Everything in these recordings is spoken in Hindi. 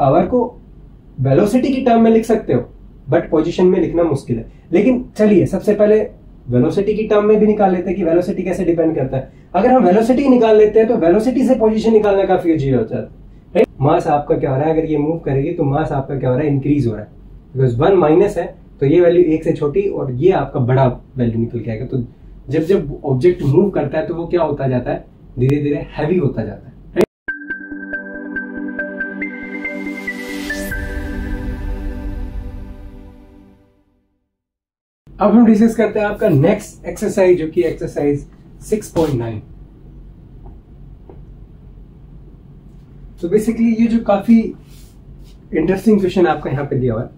पावर को वेलोसिटी की टर्म में लिख सकते हो, बट पोजीशन में लिखना मुश्किल है। लेकिन चलिए सबसे पहले वेलोसिटी की टर्म में भी निकाल लेते हैं कि वेलोसिटी कैसे डिपेंड करता है। अगर हम वेलोसिटी निकाल लेते हैं तो वेलोसिटी से पोजीशन निकालना काफी इजी हो जाता है। मास आपका क्या हो रहा है, अगर ये मूव करेगी तो मास आपका क्या हो रहा है, इंक्रीज हो रहा है, बिकॉज 1 माइनस है तो ये वैल्यू 1 से छोटी और ये आपका बड़ा वैल्यू निकल के आएगा। तो जब जब ऑब्जेक्ट मूव करता है तो वो क्या होता जाता है, धीरे धीरे हैवी होता जाता है। अब हम डिस्कस करते हैं आपका नेक्स्ट एक्सरसाइज, जो कि एक्सरसाइज 6.9। तो बेसिकली ये जो काफी इंटरेस्टिंग क्वेश्चन आपका यहाँ पे दिया हुआ है,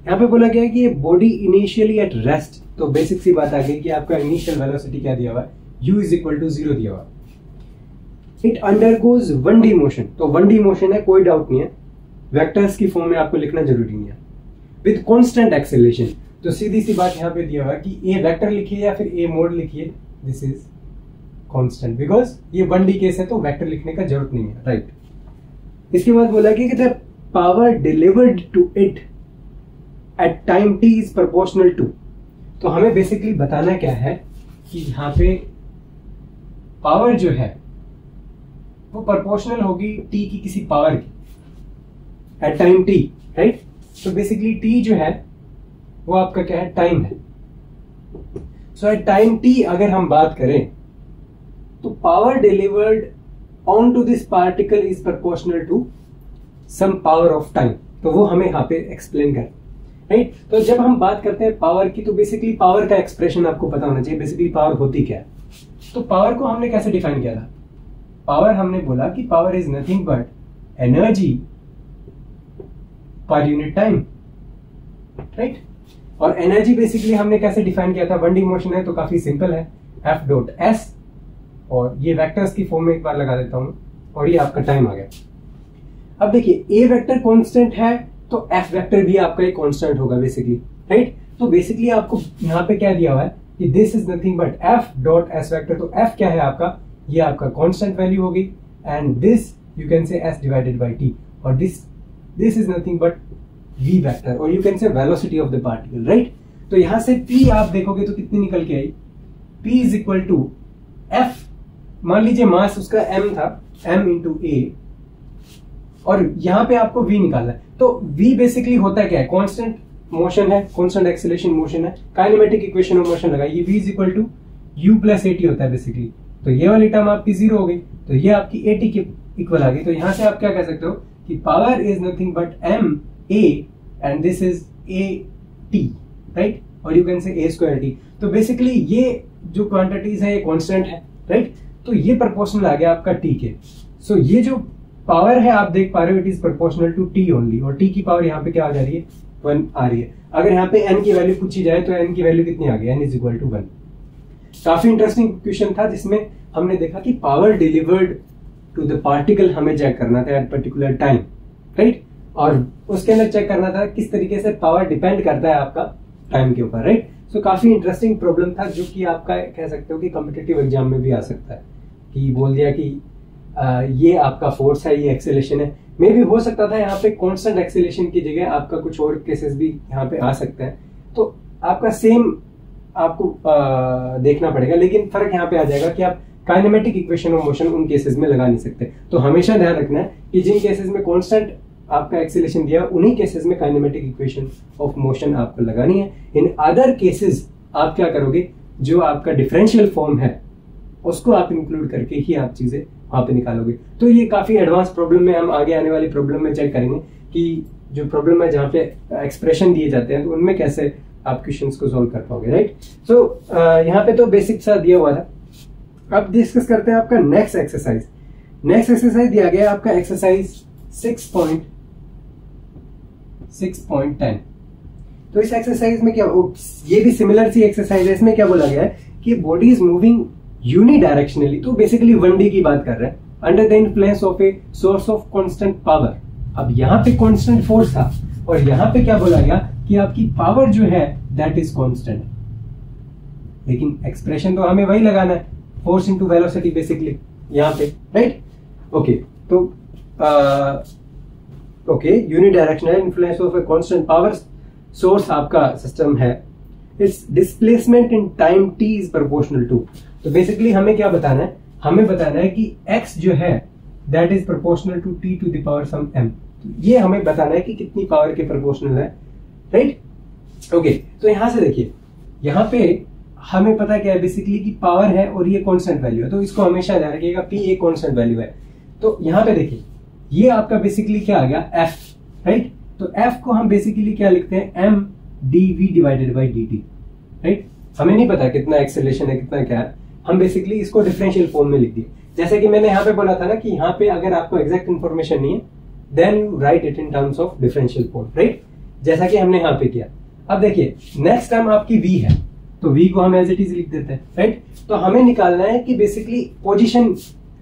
यहाँ पे बोला गया है कि ये बॉडी इनिशियली एट रेस्ट। तो बेसिक सी बात आ गई कि आपका इनिशियल वेलोसिटी क्या दिया हुआ है, u इज इक्वल टू 0 दिया हुआ है। इट अंडरगोज 1D मोशन, तो 1D मोशन है, कोई डाउट नहीं है, वेक्टर्स की फॉर्म में आपको लिखना जरूरी नहीं है, विद कॉन्स्टेंट एक्सेलरेशन। तो सीधी सी बात यहाँ पे दिया हुआ है कि ए वेक्टर लिखिए या फिर ए मोड लिखिए, दिस इज कांस्टेंट, बिकॉज ये 1D केस है तो वेक्टर लिखने का जरूरत नहीं है, राइट। इसके बाद बोला कि the power delivered to it at time t is proportional to. तो हमें बेसिकली बताना क्या है कि यहाँ पे पावर जो है वो प्रोपोर्शनल होगी t की किसी पावर की एट टाइम t, राइट। तो बेसिकली t जो है वो आपका क्या है, टाइम है। सो एट टाइम t अगर हम बात करें तो power delivered on to this particle is proportional to some power of time. तो वो हमें यहाँ पे एक्सप्लेन कर, राइट। तो जब हम बात करते हैं पावर की, तो बेसिकली पावर का एक्सप्रेशन आपको पता होना चाहिए, बेसिकली पावर होती क्या है। तो पावर को हमने कैसे डिफाइन किया था, पावर हमने बोला कि power is nothing but energy per unit time, right. और एनर्जी बेसिकली हमने कैसे डिफाइन किया था, 1D मोशन है तो काफी सिंपल है, F डॉट S, और ये वेक्टर्स की फॉर्म में एक बार लगा देता हूं, और ये आपका टाइम आ गया। अब देखिए ए वेक्टर कांस्टेंट है तो F वेक्टर भी आपका एक कांस्टेंट होगा बेसिकली, राइट। तो बेसिकली आपको यहाँ पे क्या दिया हुआ है कि this is nothing but F dot S vector. तो F क्या है आपका, ये आपका कांस्टेंट वैल्यू होगी, and this you can say S divided by T, और this is nothing but v vector, और you can say velocity of the particle, right. तो यहां से p आप देखोगे तो कितनी निकल के आई, p is equal to f, मान लीजिए मास उसका m था, m इंटू a, और यहां पे आपको v निकालना है। तो v बेसिकली होता है क्या है, कांस्टेंट मोशन है, कांस्टेंट एक्सेलरेशन मोशन है, काइनेमेटिक इक्वेशन ऑफ मोशन लगाइए, v is equal to u plus at होता है बेसिकली। तो ये वाली टर्म आपकी 0 हो गई, तो ये आपकी at की इक्वल आ गई। तो यहां से आप क्या कह सकते हो कि power is nothing but m a and this is a t, right, और you can say a square t। तो बेसिकली ये जो क्वांटिटीज है ये कांस्टेंट है, राइट। तो ये प्रोपोर्शनल आ गया आपका t के। सो ये जो पावर है आप देख पा रहे हो, it is proportional to t only, और t की पावर यहाँ पे क्या आ जा रही है, 1 आ रही है। अगर यहाँ पे n की वैल्यू पूछी जाए तो n की वैल्यू कितनी आ गई, n इज इक्वल टू 1। काफी इंटरेस्टिंग क्वेश्चन था जिसमें हमने देखा कि power delivered to the particle हमें चेक करना था एट पर्टिकुलर टाइम, राइट। और उसके अंदर चेक करना था किस तरीके से पावर डिपेंड करता है आपका टाइम के ऊपर, राइट। सो काफी इंटरेस्टिंग प्रॉब्लम था, जो कि आपका कह सकते हो कि कॉम्पिटिटिव एग्जाम में भी आ सकता है, कि बोल दिया कि ये आपका फोर्स है, ये एक्सेलेरेशन है। मे भी हो सकता था यहाँ पे कांस्टेंट एक्सेलेरेशन की जगह आपका कुछ और केसेस भी यहाँ पे आ सकते हैं। तो आपका सेम आपको देखना पड़ेगा, लेकिन फर्क यहाँ पे आ जाएगा कि आप काइनेमेटिक इक्वेशन ऑफ मोशन उन केसेस में लगा नहीं सकते। तो हमेशा ध्यान रखना है कि जिन केसेस में कांस्टेंट आपका एक्सेलरेशन दिया उन्हीं केसेस में काइनेमेटिक इक्वेशन ऑफ मोशन आपको लगानी है। इन अदर केसेस आप क्या करोगे, जो आपका डिफरेंशियल फॉर्म है उसको आप इंक्लूड करके ही आप चीजें वहां पे निकालोगे। तो ये काफी एडवांस प्रॉब्लम में हम आगे आने वाली प्रॉब्लम में चेक करेंगे कि जो प्रॉब्लम है जहाँ पे एक्सप्रेशन दिए जाते हैं तो उनमें कैसे आप क्वेश्चंस को सॉल्व कर पाओगे, राइट। सो यहाँ पे तो बेसिक सा दिया हुआ था। अब डिस्कस करते हैं आपका नेक्स्ट एक्सरसाइज। नेक्स्ट एक्सरसाइज दिया गया आपका एक्सरसाइज 6.10। तो इस एक्सरसाइज में क्या, ये भी सिमिलर सी एक्सरसाइज है। इसमें क्या बोला गया है कि बॉडी इज मूविंग यूनिडायरेक्शनली, तो बेसिकली 1D की बात कर रहे हैं, under the influence of a source of constant power. अब यहाँ पे कांस्टेंट फोर्स था और यहाँ पे क्या बोला गया कि आपकी पावर जो है दैट इज कांस्टेंट, लेकिन एक्सप्रेशन तो हमें वही लगाना है, फोर्स इनटू वेलोसिटी बेसिकली यहाँ पे, राइट। ओके, तो okay, unidirectional influence of a constant power source आपका सिस्टम है, it's displacement in time t is proportional to. तो बेसिकली हमें क्या बताना है, हमें बताना है कि x जो है that is proportional to t to the power some m। ये हमें बताना है कि कितनी पावर के प्रोपोर्शनल है, राइट। ओके, तो यहां से देखिए, यहां पे हमें पता क्या है बेसिकली कि पावर है और ये कांस्टेंट वैल्यू है, तो इसको हमेशा ध्यान रखिएगा p एक कांस्टेंट वैल्यू है। तो यहां पे देखिए ये आपका बेसिकली क्या आ गया f, राइट। तो f को हम बेसिकली क्या लिखते हैं, m dv divided by dt, right. हमें नहीं पता कितना एक्सेलरेशन है कितना क्या है, हम बेसिकली इसको डिफरेंशियल फॉर्म में लिख दिए। जैसे कि मैंने यहाँ पे बोला था ना कि यहाँ पे अगर आपको एग्जैक्ट इन्फॉर्मेशन नहीं है then you write it in terms of differential form, right, जैसा कि हमने यहाँ पे किया। अब देखिए नेक्स्ट टर्म आपकी v है, तो v को हम एज इट इज लिख देते हैं, राइट। तो हमें निकालना है कि बेसिकली पोजीशन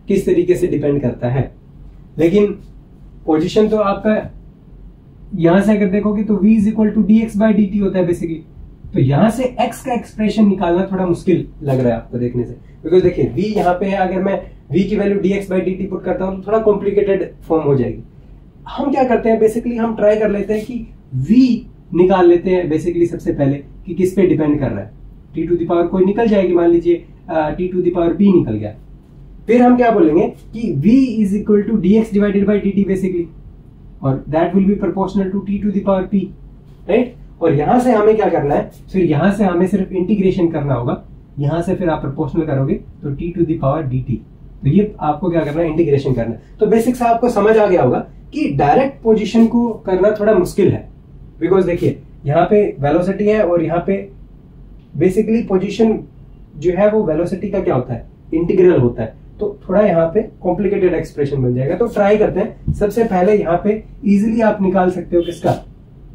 किस तरीके से डिपेंड करता है, लेकिन पोजीशन तो आपका यहां से अगर देखोगे तो v is equal to dx by dt होता है बेसिकली। तो यहां से x का एक्सप्रेशन निकालना थोड़ा मुश्किल लग रहा है आपको देखने से, बिकॉज देखिए v यहाँ पे है, अगर मैं v की value dx by dt put करता हूं तो थोड़ा कॉम्प्लिकेटेड फॉर्म हो जाएगी। हम क्या करते हैं बेसिकली, हम ट्राई कर लेते हैं कि v निकाल लेते हैं बेसिकली सबसे पहले कि किस पे डिपेंड कर रहा है। t टू द पावर कोई निकल जाएगी, मान लीजिए t to the power b निकल गया, फिर हम क्या बोलेंगे कि v is equal to dx divided by dt basically, और that will be proportional to t to the power p, right. और यहां से हमें क्या करना है, फिर यहां से हमें सिर्फ इंटीग्रेशन करना होगा, यहां से फिर आप प्रोपोर्शनल करोगे तो t to the power dt। तो ये आपको क्या करना है, इंटीग्रेशन करना है। तो बेसिक से आपको समझ आ गया होगा कि डायरेक्ट पोजीशन को करना थोड़ा मुश्किल है, बिकॉज देखिए यहाँ पे वेलोसिटी है और यहाँ पे बेसिकली पोजीशन जो है वो वेलोसिटी का क्या होता है, इंटीग्रल होता है। तो थोड़ा यहाँ पे कॉम्प्लिकेटेड एक्सप्रेशन बन जाएगा। तो ट्राई करते हैं, सबसे पहले यहाँ पे इजीली आप निकाल सकते हो किसका,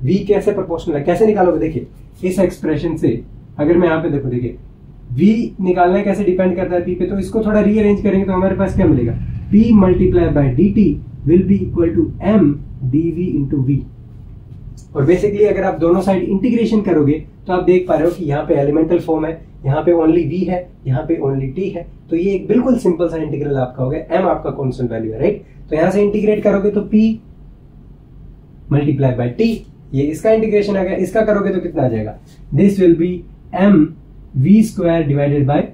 v कैसे प्रोपोर्शनल है, कैसे निकालोगे। देखिए इस एक्सप्रेशन से अगर मैं यहाँ पे देखो, देखिए v निकालना है कैसे, डिपेंड करता है p पे, तो इसको थोड़ा रीअरेंज करेंगे तो हमारे पास क्या मिलेगा, p multiply by dt will be equal to m dv into v। और बेसिकली अगर आप दोनों साइड इंटीग्रेशन करोगे तो आप देख पा रहे हो कि यहाँ पे एलिमेंटल फॉर्म है, यहाँ पे ओनली v है, यहाँ पे ओनली t है। तो ये एक बिल्कुल सिंपल सा इंटीग्रल आपका हो गया, m आपका कांस्टेंट वैल्यू है, राइट। तो यहाँ से इंटीग्रेट करोगे तो p मल्टीप्लाई बाय t, ये इसका इंटीग्रेशन आ गया, इसका करोगे तो कितना आ जाएगा, this will be m v square divided by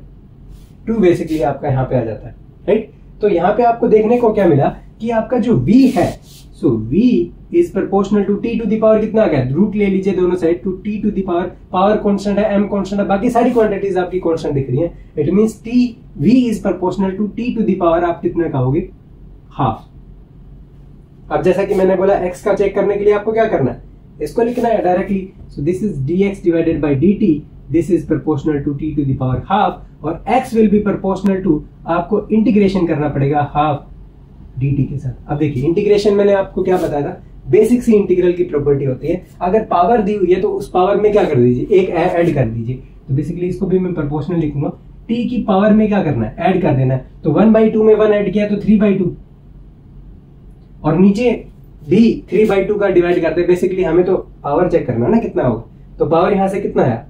2 basically आपका यहाँ पे आ जाता है, राइट। तो यहाँ पे आपको देखने को क्या मिला कि आपका जो v है, so v is proportional to t to the power कितना आ गया, रूट ले लीजिए दोनों side, to t to the power, power constant है, m कांस्टेंट है, बाकी सारी क्वांटिटीज आपकी कांस्टेंट दिख रही हैं। It means t v is proportional to t to the power आप कितना कहोगे, हाफ। अब जैसा कि मैंने बोला x का चेक करने के लिए आपको क्या करना है, इसको लिखना है directly. So this is dx divided by dt, this is proportional to t to the power half, और x will be proportional to, आपको इंटीग्रेशन करना पड़ेगा हाफ dt के साथ। अब देखिए इंटीग्रेशन मैंने आपको क्या बताया था, बेसिक सी इंटीग्रल की प्रॉपर्टी होती है, अगर पावर दी हुई है तो उस पावर में क्या कर दीजिए, एक ऐड कर दीजिए। तो बेसिकली इसको भी मैं प्रोपोर्शनल लिखूंगा, t की पावर में क्या करना है, ऐड कर देना है। तो 1/2 में 1 ऐड किया तो 3/2, और नीचे d 3/2 का डिवाइड करते हैं। बेसिकली हमें तो पावर चेक करना ना कितना होगा, तो पावर यहां से कितना आया,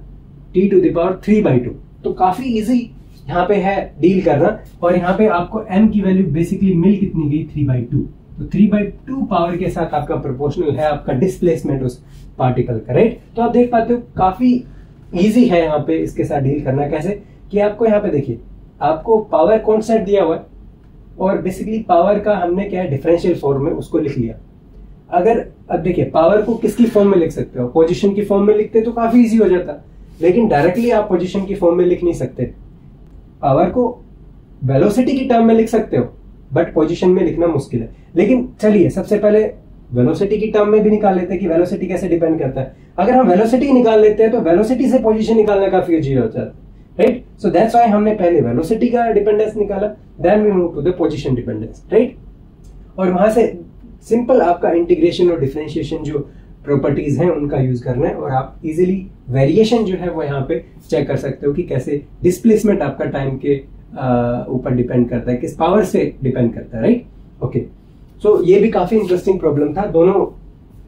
t टू द पावर 3/2। तो काफी इजी यहाँ पे है डील करना, और यहाँ पे आपको m की वैल्यू बेसिकली मिल कितनी गई, 3/2। तो 3/2 पावर के साथ आपका प्रोपोर्शनल है आपका डिस्प्लेसमेंट उस पार्टिकल का, राइट। तो आप देख पाते हो काफी इजी है यहाँ पे इसके साथ डील करना। कैसे कि आपको यहाँ पे देखिए, आपको पावर कांस्टेंट दिया हुआ है, और बेसिकली पावर का हमने क्या है, डिफरेंशियल फॉर्म में उसको लिख लिया। अगर अब देखिए पावर को किसकी फॉर्म में लिख सकते हो, पोजीशन की फॉर्म में लिखते तो काफी इजी हो जाता, लेकिन डायरेक्टली आप पोजीशन की फॉर्म में लिख नहीं सकते। पावर को वेलोसिटी की टर्म में लिख सकते हो, बट पोजीशन में लिखना मुश्किल है। लेकिन चलिए सबसे पहले वेलोसिटी की टर्म में भी निकाल लेते हैं कि वेलोसिटी कैसे डिपेंड करता है। अगर हम वेलोसिटी निकाल लेते हैं तो वेलोसिटी से पोजीशन निकालना काफी इजी हो जाता है, राइट। सो दैट्स व्हाई हमने पहले वेलोसिटी का डिपेंडेंस निकाला, then we move to the position dependence, right. और वहां से सिंपल आपका इंटीग्रेशन और डिफरेंशिएशन जो प्रॉपर्टीज हैं उनका यूज करना है, और आप इजीली वेरिएशन जो है वो यहाँ पे चेक कर सकते हो कि कैसे डिस्प्लेसमेंट आपका टाइम के ऊपर डिपेंड करता है, किस पावर से डिपेंड करता है, राइट। ओके, सो ये भी काफी इंटरेस्टिंग प्रॉब्लम था, दोनों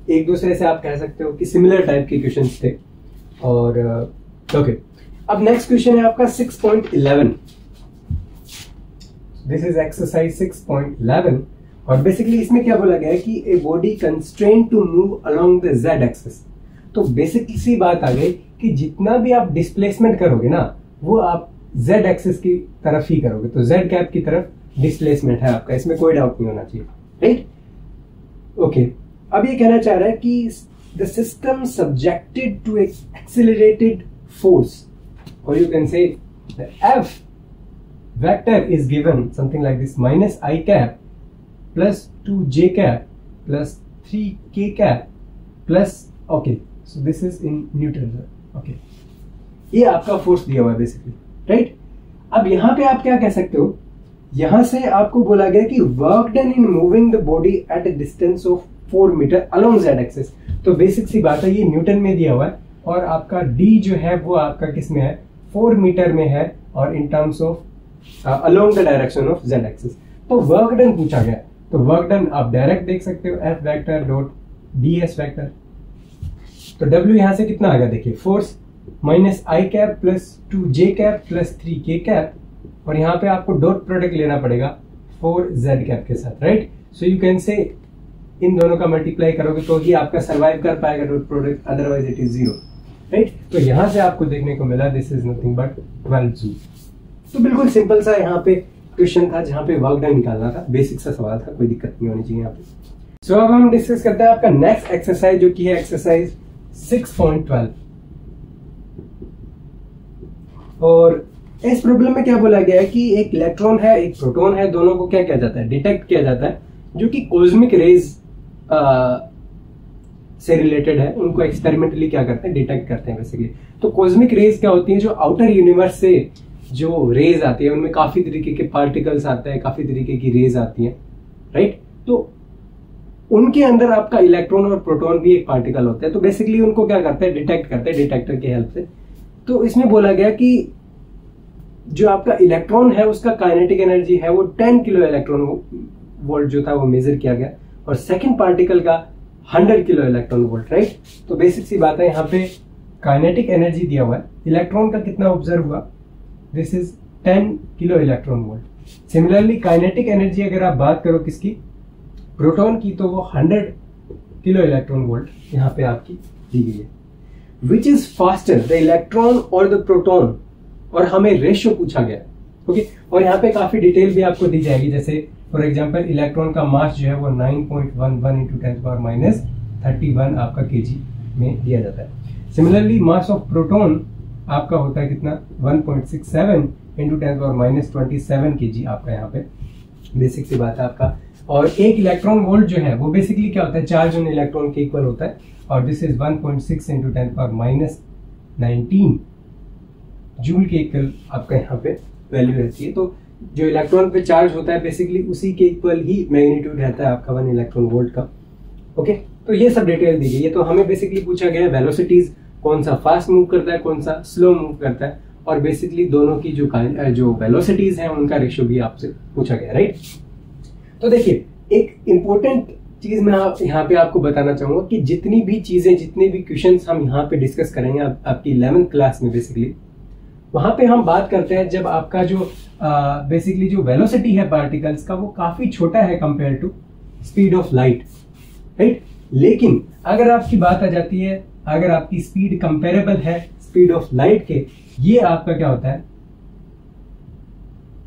एक दूसरे से आप कह सकते हो कि सिमिलर टाइप के क्वेश्चंस थे। और ओके, अब नेक्स्ट क्वेश्चन है आपका 6.11। दिस इज एक्सरसाइज 6.11, और बेसिकली इसमें क्या बोला गया है कि a body constrained to move along the Z axis. तो बेसिकली सी बात आ गई कि जितना भी आप डिस्प्लेसमेंट करोगे ना वो आप जेड एक्सिस की तरफ ही करोगे, तो जेड कैप की तरफ डिस्प्लेसमेंट है आपका, इसमें कोई डाउट नहीं होना चाहिए, राइट। ओके, अब ये कहना चाह रहा है कि the system subjected to accelerated force, और you can say the F vector is given something like this, minus I cap plus 2j cap plus 3k cap plus, okay so this is in newton, okay ये आपका फोर्स दिया हुआ है बेसिकली, राइट। अब यहां पे आप क्या कह सकते हो, यहां से आपको बोला गया कि work done in moving the body at a distance of 4 metre along Z axis. तो बेसिक सी बात है, ये न्यूटन में दिया हुआ है और आपका डी जो है वो आपका किस में है, 4 मीटर में है और इन terms of along the direction of Z axis. तो वर्क डन पूछा गया, तो वर्क डन आप डायरेक्ट देख सकते हो, F vector dot D S vector. तो डब्ल्यू यहां से कितना आ गया, देखिए force minus I cap plus 2j cap plus 3k cap, और यहाँ पे आपको डॉट प्रोडक्ट लेना पड़ेगा 4z कैप के साथ, राइट। सो यू कैन से इन दोनों का मल्टीप्लाई करोगे तो ही आपका सर्वाइव कर पाएगा dot product, otherwise it is 0, right. तो यहां से आपको देखने को मिला this is nothing but 12 joule. तो बिल्कुल सिंपल सा यहाँ पे क्वेश्चन था जहाँ पे वर्क डन निकालना था, बेसिक सा सवाल था, कोई दिक्कत नहीं होनी चाहिए यहाँ पे। सो अब हम डिस्कस करते हैं आपका नेक्स्ट एक्सरसाइज जो की है एक्सरसाइज 6.12। और इस प्रॉब्लम में क्या बोला गया है कि एक इलेक्ट्रॉन है एक प्रोटॉन है, दोनों को क्या किया जाता है, डिटेक्ट किया जाता है, जो कि कॉस्मिक रेज से रिलेटेड है, उनको एक्सपेरिमेंटली क्या करते हैं, डिटेक्ट करते हैं बेसिकली। तो कॉस्मिक रेज क्या होती है, जो आउटर यूनिवर्स से जो रेज आती है उनमें काफी तरीके के पार्टिकल्स आते हैं, काफी तरीके की रेज आती है, राइट। तो उनके अंदर आपका इलेक्ट्रॉन और प्रोटॉन भी एक पार्टिकल होता है, तो बेसिकली उनको क्या करते हैं, डिटेक्ट करते हैं डिटेक्टर की हेल्प से। तो इसमें बोला गया कि जो आपका इलेक्ट्रॉन है उसका काइनेटिक एनर्जी है वो 10 किलो इलेक्ट्रॉन वोल्ट जो था वो मेजर किया गया, और सेकंड पार्टिकल का 100 किलो इलेक्ट्रॉन वोल्ट, राइट। तो बेसिक सी बात है, यहाँ पे काइनेटिक एनर्जी दिया हुआ है, इलेक्ट्रॉन का कितना ऑब्जर्व हुआ, this is 10 kilo electron volt. Similarly kinetic energy अगर आप बात करो किसकी, प्रोटॉन की, तो वो 100 किलो इलेक्ट्रॉन वोल्ट यहाँ पे आपकी दी गई है। Which is faster the electron और द प्रोटॉन, और हमें रेशियो पूछा गया, ओके। और यहाँ पे काफी डिटेल भी आपको दी जाएगी, जैसे फॉर एग्जांपल इलेक्ट्रॉन का मास जो है वो 9.11 इंटू 10⁻31 आपका केजी में दिया जाता है। सिमिलरली मास ऑफ प्रोटॉन आपका होता है कितना, 1.67 इंटू 10⁻27 केजी आपका यहाँ पे, बेसिक सी बात है आपका। और एक इलेक्ट्रॉन वोल्ट जो है वो बेसिकली क्या होता है, चार्ज ऑन इलेक्ट्रॉन के इक्वल होता है, और दिस इज 1.6 इंटू 10⁻19 जूल के इक्वल आपका यहाँ पे वैल्यू रहती है। तो जो इलेक्ट्रॉन पे चार्ज होता है बेसिकली उसी के इक्वल ही मैग्नीट्यूड रहता है आपका 1 इलेक्ट्रॉन वोल्ट का, ओके। तो ये सब डिटेल दी गई है। तो हमें बेसिकली पूछा गया है वेलोसिटीज, कौन सा फास्ट मूव करता है कौन सा स्लो मूव करता है, और बेसिकली दोनों की जो वेलोसिटीज हैं उनका रेशियो भी आपसे पूछा गया, राइट। तो देखिए एक इंपॉर्टेंट चीज मैं यहाँ पे आपको बताना चाहूंगा कि जितनी भी चीजें, जितने भी क्वेश्चंस हम यहाँ पे डिस्कस करेंगे आपकी 11th क्लास में, बेसिकली वहां पे हम बात करते हैं जब आपका जो बेसिकली जो वेलोसिटी है पार्टिकल्स का वो काफी छोटा है compare to speed of light, right. लेकिन अगर आपकी बात आ जाती है, अगर आपकी स्पीड कंपेरेबल है स्पीड ऑफ लाइट के, ये आपका क्या होता है,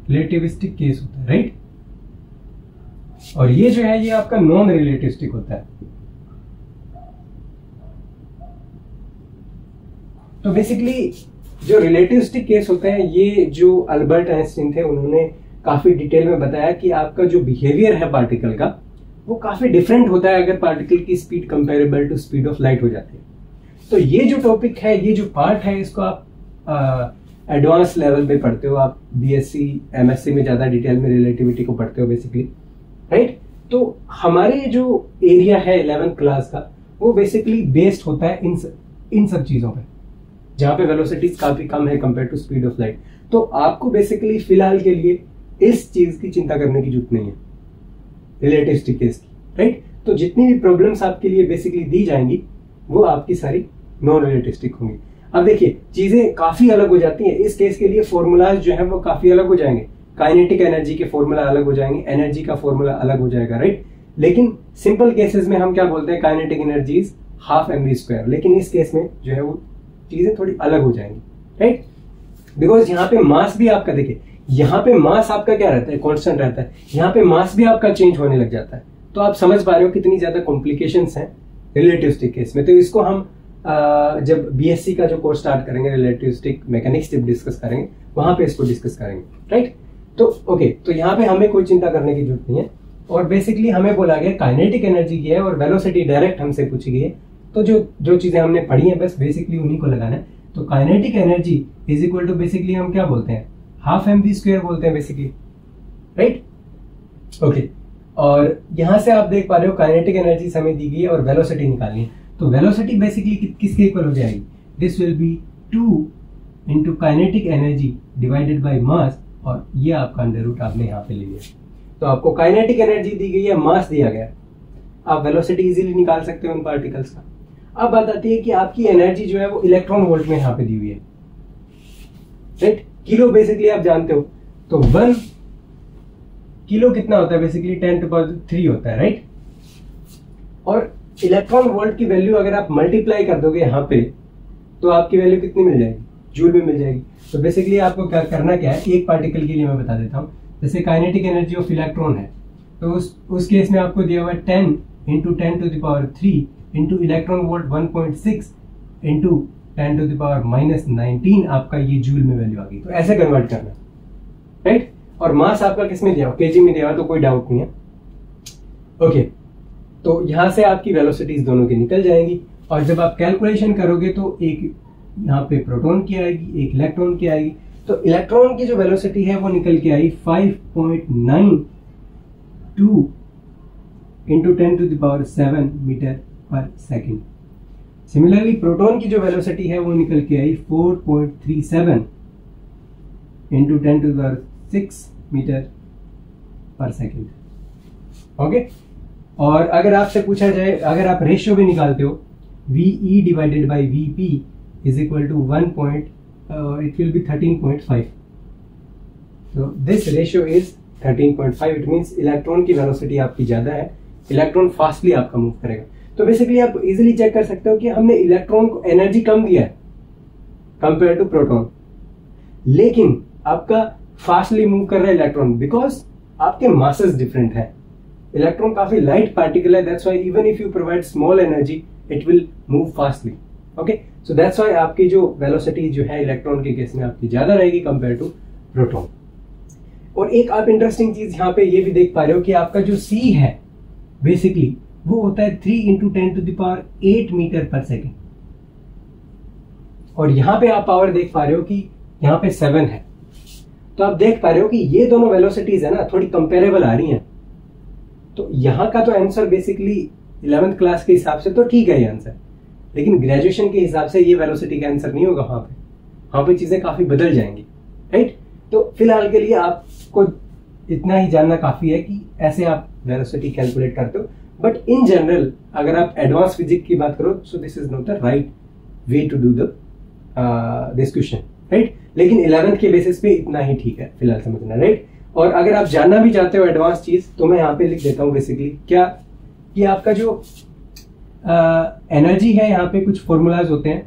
रिलेटिविस्टिक केस होता है, राइट। और ये जो है ये आपका नॉन रिलेटिविस्टिक होता है। तो बेसिकली जो रिलेटिविस्टिक केस होते हैं, ये जो अल्बर्ट आइंस्टीन थे उन्होंने काफी डिटेल में बताया कि आपका जो बिहेवियर है पार्टिकल का वो काफी डिफरेंट होता है अगर पार्टिकल की speed comparable to speed of light हो जाती है। तो ये जो टॉपिक है, ये जो पार्ट है, इसको आप एडवांस लेवल पे पढ़ते हो, आप बीएससी एमएससी में ज्यादा डिटेल में रिलेटिविटी को पढ़ते हो बेसिकली, राइट। तो हमारे जो एरिया है 11th क्लास का वो बेसिकली बेस्ड होता है इन सब चीजों पे, जहां पे वेलोसिटीज काफी कम है compare to speed of light. तो आपको बेसिकली फिलहाल के लिए इस चीज की चिंता करने की जरूरत नहीं है रिलेटिविस्टिक केस की, राइट। तो जितनी भी प्रॉब्लम्स आपके लिए बेसिकली दी जाएंगी वो आपकी सारी नॉन रिलेटिविस्टिक होंगी। अब देखिए चीजें काफी अलग हो जाती हैं, इस केस के लिए फॉर्मूलाज जो है वो काफी अलग हो जाएंगे, काइनेटिक एनर्जी के फॉर्मूला अलग हो जाएंगे, एनर्जी का फॉर्मूला अलग हो जाएगा, राइट। लेकिन सिंपल केसेस में हम क्या बोलते हैं, kinetic energy is half mv², लेकिन इस केस में जो है वो चीजें थोड़ी अलग हो जाएंगी, राइट। बिकॉज यहाँ पे मास भी आपका, देखिए यहाँ पे मास आपका क्या रहता है, कांस्टेंट रहता है, यहाँ पे मास भी आपका चेंज होने लग जाता है। तो आप समझ पा रहे हो कितनी ज्यादा कॉम्प्लिकेशंस हैं रिलेटिविस्टिक केस में। तो इसको हम जब बीएससी का जो कोर्स स्टार्ट करेंगे, रिलेटिविस्टिक मैकेनिक्स जब डिस्कस करेंगे, वहां पे इसको डिस्कस करेंगे, राइट। तो ओके, तो यहाँ पे हमें कोई चिंता करने की जरूरत नहीं है। और बेसिकली हमें बोला गया काइनेटिक एनर्जी की है और वेलोसिटी डायरेक्ट हमसे पूछी गई है। तो जो चीजें हमने पढ़ी है बस बेसिकली उन्हीं को लगाना है। तो kinetic energy is equal to basically हम क्या बोलते हैं, हाफ mv² बोलते हैं बेसिकली, राइट। ओके, और यहां से आप देख पा रहे हो काइनेटिक एनर्जी हमें दी गई है और वेलोसिटी निकालनी है। तो वेलोसिटी बेसिकली किसके इक्वल हो जाएगी, this will be 2 into kinetic energy divided by mass, और ये आपका अंडर रूट आपने यहाँ पे ले लिया। तो आपको काइनेटिक एनर्जी दी गई है, मास दिया गया, आप वेलोसिटी इजीली निकाल सकते हो उन पार्टिकल्स का। अब बात आती है कि आपकी एनर्जी जो है वो इलेक्ट्रॉन वोल्ट में यहाँ पे दी हुई है, राइट। किलो बेसिकली आप जानते हो, तो 1 किलो कितना होता है, बेसिकली 10⁻³ होता है, राइट। और इलेक्ट्रॉन वोल्ट की वैल्यू अगर आप मल्टीप्लाई कर दोगे यहाँ पे, तो आपकी वैल्यू कितनी मिल जाएगी, जूल में मिल जाएगी। तो बेसिकली आपको क्या करना क्या है, एक पार्टिकल के लिए मैं बता देता हूँ। जैसे काइनेटिक एनर्जी ऑफ इलेक्ट्रॉन है, तो उस केस में आपको दिया हुआ है 10 × 10⁻³ इंटू इलेक्ट्रॉन वोल्ट 1.6 इंटू 10⁻⁻19 आपका ये जूल में वैल्यू आ गई। तो ऐसे कन्वर्ट करना, राइट। और मास आपका किसमें दिया हुआ, केजी में दिया हुआ, तो कोई डाउट नहीं है। ओके, तो यहां से आपकी वेलोसिटीज दोनों की निकल जाएंगी। और जब आप कैलकुलेशन करोगे तो एक यहाँ पे प्रोटॉन की आएगी, एक इलेक्ट्रॉन की आएगी। तो इलेक्ट्रॉन की जो वेलोसिटी है वो निकल के आई 5.92 इंटू 10⁻⁷ मीटर पर सेकेंड। सिमिलरली प्रोटॉन की जो वेलोसिटी है वो निकल के आई 4.37 इंटू 10⁻⁶ मीटर पर सेकेंड। ओके, और अगर आपसे पूछा जाए, अगर आप रेशियो भी निकालते हो, VE divided by VP is equal to 1 it will be 13.5. So this ratio is 13.5. It means electron की वेलोसिटी आपकी ज्यादा है, इलेक्ट्रॉन फास्टली आपका मूव करेगा। तो बेसिकली आप इजीली चेक कर सकते हो कि हमने इलेक्ट्रॉन को एनर्जी कम दिया है कंपेयर टू प्रोटॉन, लेकिन आपका फास्टली मूव कर रहा है इलेक्ट्रॉन, बिकॉज आपके मासेस डिफरेंट है। इलेक्ट्रॉन काफी लाइट पार्टिकल है, that's why even if you provide small energy it will move fastly. Okay, so that's why आपकी जो वेलोसिटी जो है इलेक्ट्रॉन के केस में आपकी ज्यादा रहेगी कंपेयर टू प्रोटॉन। और एक आप इंटरेस्टिंग चीज यहाँ पे ये भी देख पा रहे हो कि आपका जो C है बेसिकली वो होता है 3 × 10⁸ मीटर पर सेकेंड। और यहां पे आप पावर देख पा रहे हो कि यहाँ पे 7 है। तो आप देख पा रहे हो कि ये दोनों वेलोसिटीज है ना थोड़ी कंपेरेबल आ रही हैं। तो यहाँ का तो आंसर बेसिकली 11th क्लास के हिसाब से तो ठीक है ये आंसर, लेकिन ग्रेजुएशन के हिसाब से ये वेलोसिटी का आंसर नहीं होगा। वहां पे चीजें काफी बदल जाएंगी, राइट। तो फिलहाल के लिए आपको इतना ही जानना काफी है कि ऐसे आप वेलोसिटी कैलकुलेट करते हो। बट इन जनरल अगर आप एडवांस फिजिक्स की बात करो, so this is not the right way to do this question, right. लेकिन 11th के बेसिस पे इतना ही ठीक है फिलहाल समझना, राइट। और अगर आप जानना भी चाहते हो एडवांस चीज, तो मैं यहाँ पे लिख देता हूँ बेसिकली क्या कि आपका जो एनर्जी है, यहाँ पे कुछ फॉर्मूलाज होते हैं,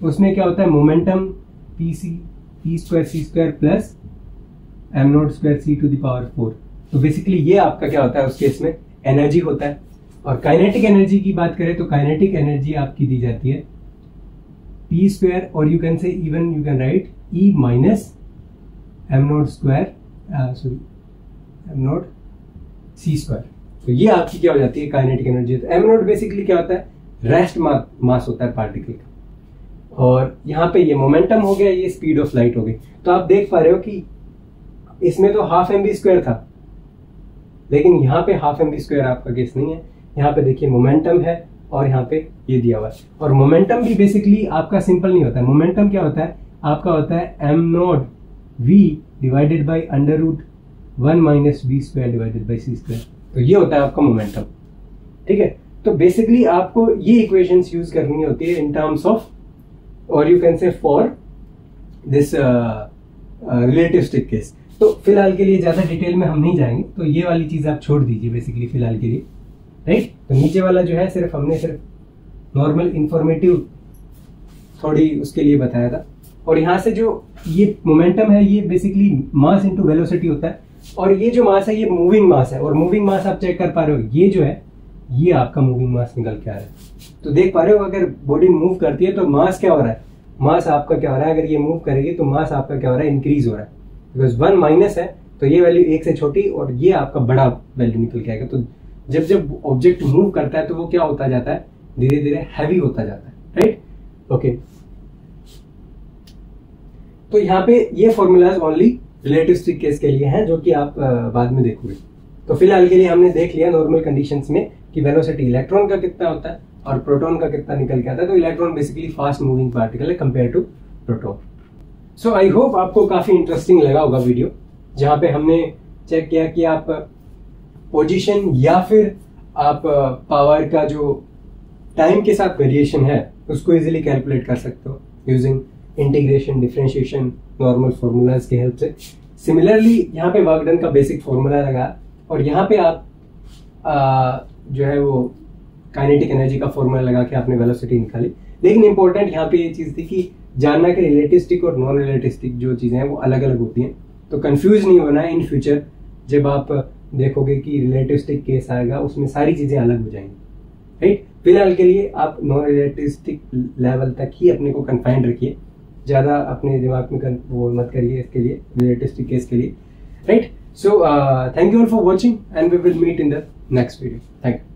उसमें क्या होता है, momentum P²C² plus m02 C⁴। तो बेसिकली ये आपका क्या होता है उस केस में एनर्जी होता है। और काइनेटिक एनर्जी की बात करें तो काइनेटिक एनर्जी आपकी दी जाती है P², और यू कैन से even you can write E minus m02 तो ये आपकी क्या हो जाती है काइनेटिक एनर्जी। तो m0 बेसिकली क्या होता है, रेस्ट मास होता है पार्टिकल का। और यहाँ पे ये मोमेंटम हो गया, ये स्पीड ऑफ लाइट हो गई। तो आप देख पा रहे हो कि इसमें तो हाफ mv² था, लेकिन यहाँ पे हाफ mv² आपका केस नहीं है। यहाँ पे देखिए मोमेंटम है और यहाँ पे ये दिया हुआ है। और मोमेंटम भी बेसिकली आपका सिंपल नहीं होता है। मोमेंटम क्या होता है आपका, होता है m0v divided by √1 - v² divided by c²। तो ये होता है आपका मोमेंटम, ठीक है। तो बेसिकली आपको ये इक्वेशंस यूज करनी होती है इन टर्म्स ऑफ, और यू कैन से फॉर दिस रिलेटिविस्टिक केस। तो फिलहाल के लिए ज़्यादा डिटेल में हम नहीं जाएंगे, तो ये वाली चीज़ आप छोड़ दीजिए बेसिकली फिलहाल के लिए, राइट। तो नीचे वाला जो है सिर्फ हमने सिर्फ नॉर्मल इंफॉर्मेटिव थोड़ी उसके लिए बताया था। और यहाँ से जो ये मोमेंटम है ये बेसिकली मास इनटू वेलोसिटी होता है, और ये जो मास है ये मूविंग मास है, और मूविंग मास आप चेक कर पा रहे हो, ये जो है ये आपका मूविंग मास निकल के आ रहा है। तो देख पा रहे हो अगर बॉडी मूव करती है तो मास क्या हो रहा है, मास आपका क्या हो रहा है, अगर ये मूव करेगी तो मास आपका क्या हो रहा है, इंक्रीज हो रहा है, बिकॉज 1 माइनस है तो ये वैल्यू 1 से छोटी और ये आपका बड़ा वैल्यू निकल के आएगा। तो जब जब ऑब्जेक्ट मूव करता है तो वो क्या होता जाता है, धीरे धीरे हैवी होता जाता है, राइट। ओके, तो यहाँ पे ये फॉर्मूलाज ओनली रिलेटिविस्टिक केस के लिए हैं, जो कि आप बाद में देखोगे। तो फिलहाल के लिए हमने देख लिया नॉर्मल कंडीशंस में कि वेलोसिटी इलेक्ट्रॉन का कितना होता है और प्रोटॉन का कितना निकल के आता है। तो electron basically fast moving particle है compare to proton. So I hope आपको काफी इंटरेस्टिंग लगा होगा वीडियो, जहां पे हमने चेक किया कि आप पोजीशन या फिर आप पावर का जो टाइम के साथ वेरिएशन है उसको इजीली कैलकुलेट कर सकते हो using integration, differentiation, normal formulas की हेल्प से। सिमिलरली यहाँ पे वर्क डन का बेसिक फॉर्मूला लगा, और यहाँ पे आप जो है वो काइनेटिक एनर्जी का फॉर्मूला लगा के आपने वेलोसिटी निकाली। लेकिन इंपॉर्टेंट यहाँ पे ये चीज थी कि जानना कि रिलेटिविस्टिक और नॉन रिलेटिविस्टिक जो चीजें हैं वो अलग अलग होती हैं, तो कंफ्यूज नहीं होना है इन फ्यूचर। जब आप देखोगे कि रिलेटिविस्टिक केस आएगा उसमें सारी चीजें अलग हो जाएंगी, राइट। फिलहाल के लिए आप नॉन रिलेटिविस्टिक लेवल तक ही अपने को कन्फाइंड रखिए, ज्यादा अपने दिमाग में वो मत करिए इसके लिए, रिलेटिविस्टिक केस के लिए, right. So thank you all for watching and we will meet in the next video. Thank you.